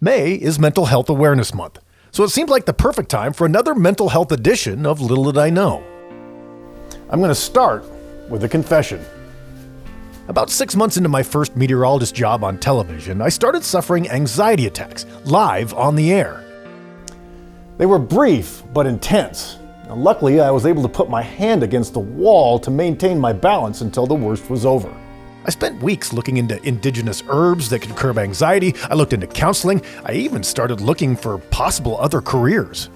May is Mental Health Awareness Month, so it seemed like the perfect time for another mental health edition of Little Did I Know. I'm going to start with a confession. About 6 months into my first meteorologist job on television, I started suffering anxiety attacks, live on the air. They were brief but intense. Now, luckily, I was able to put my hand against the wall to maintain my balance until the worst was over. I spent weeks looking into indigenous herbs that could curb anxiety. I looked into counseling. I even started looking for possible other careers.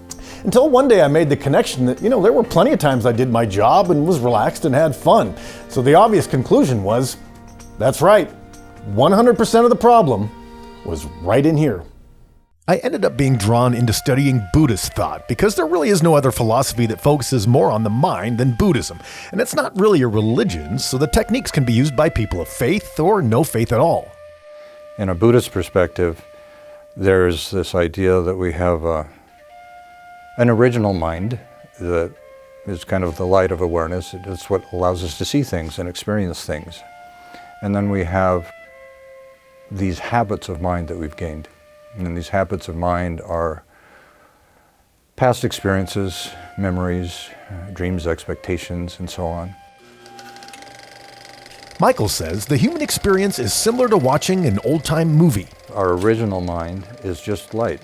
Until one day I made the connection that, there were plenty of times I did my job and was relaxed and had fun. So the obvious conclusion was, that's right, 100% of the problem was right in here. I ended up being drawn into studying Buddhist thought because there really is no other philosophy that focuses more on the mind than Buddhism. And it's not really a religion, so the techniques can be used by people of faith or no faith at all. In a Buddhist perspective, there's this idea that we have an original mind that is kind of the light of awareness. It's what allows us to see things and experience things. And then we have these habits of mind that we've gained. And these habits of mind are past experiences, memories, dreams, expectations, and so on. Michael says the human experience is similar to watching an old-time movie. Our original mind is just light.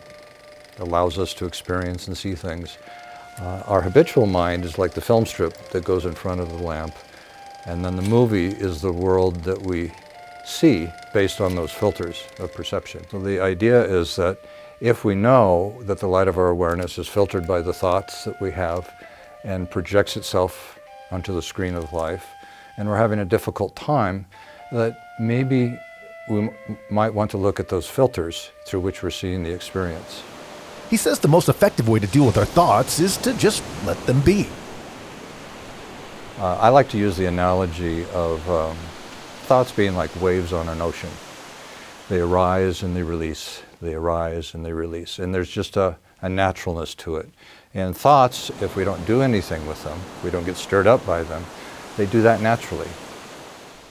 It allows us to experience and see things. Our habitual mind is like the film strip that goes in front of the lamp. And then the movie is the world that we see based on those filters of perception. So the idea is that if we know that the light of our awareness is filtered by the thoughts that we have and projects itself onto the screen of life, and we're having a difficult time, that maybe we might want to look at those filters through which we're seeing the experience. He says the most effective way to deal with our thoughts is to just let them be. I like to use the analogy of thoughts being like waves on an ocean. They arise and they release, they arise and they release. And there's just a naturalness to it. And thoughts, if we don't do anything with them, we don't get stirred up by them, they do that naturally.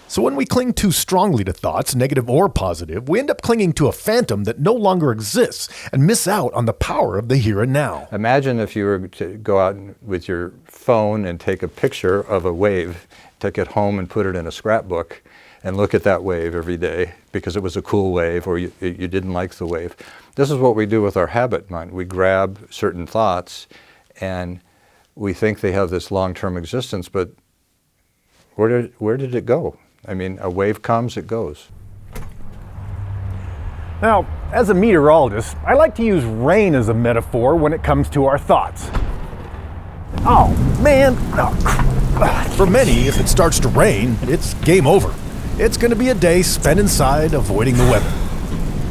So when we cling too strongly to thoughts, negative or positive, we end up clinging to a phantom that no longer exists and miss out on the power of the here and now. Imagine if you were to go out with your phone and take a picture of a wave, take it home and put it in a scrapbook, and look at that wave every day because it was a cool wave or you didn't like the wave. This is what we do with our habit mind. We grab certain thoughts and we think they have this long-term existence, but where did it go? I mean, a wave comes, it goes. Now, as a meteorologist, I like to use rain as a metaphor when it comes to our thoughts. Oh, man. For many, if it starts to rain, it's game over. It's going to be a day spent inside avoiding the weather.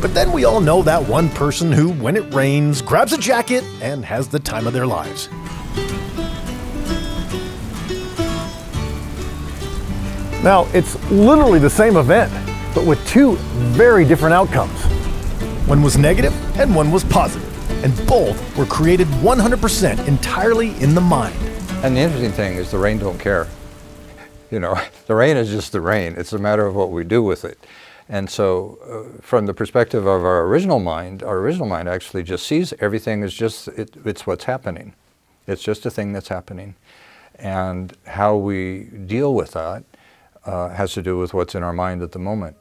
But then we all know that one person who, when it rains, grabs a jacket and has the time of their lives. Now, it's literally the same event, but with two very different outcomes. One was negative and one was positive, and both were created 100% entirely in the mind. And the interesting thing is the rain don't care. The rain is just the rain. It's a matter of what we do with it. And so from the perspective of our original mind actually just sees everything as just, it's what's happening. It's just a thing that's happening. And how we deal with that has to do with what's in our mind at the moment.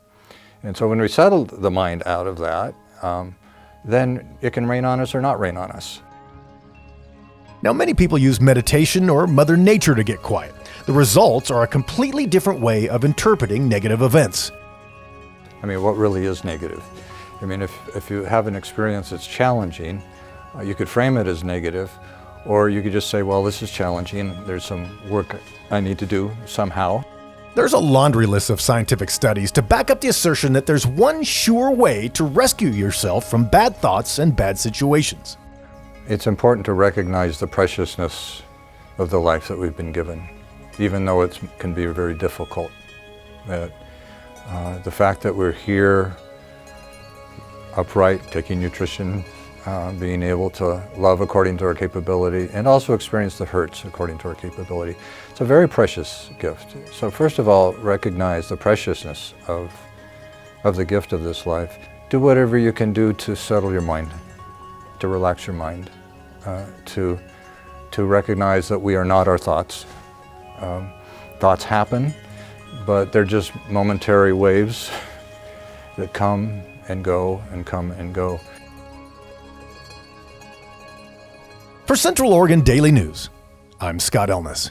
And so when we settle the mind out of that, then it can rain on us or not rain on us. Now, many people use meditation or Mother Nature to get quiet. The results are a completely different way of interpreting negative events. I mean, what really is negative? I mean, if you have an experience that's challenging, you could frame it as negative, or you could just say, well, this is challenging. There's some work I need to do somehow. There's a laundry list of scientific studies to back up the assertion that there's one sure way to rescue yourself from bad thoughts and bad situations. It's important to recognize the preciousness of the life that we've been given, even though it can be very difficult. That the fact that we're here, upright, taking nutrition, being able to love according to our capability, and also experience the hurts according to our capability. It's a very precious gift. So first of all, recognize the preciousness of the gift of this life. do whatever you can do to settle your mind, to relax your mind, to recognize that we are not our thoughts. Thoughts happen, but they're just momentary waves that come and go and come and go. For Central Oregon Daily News, I'm Scott Elnes.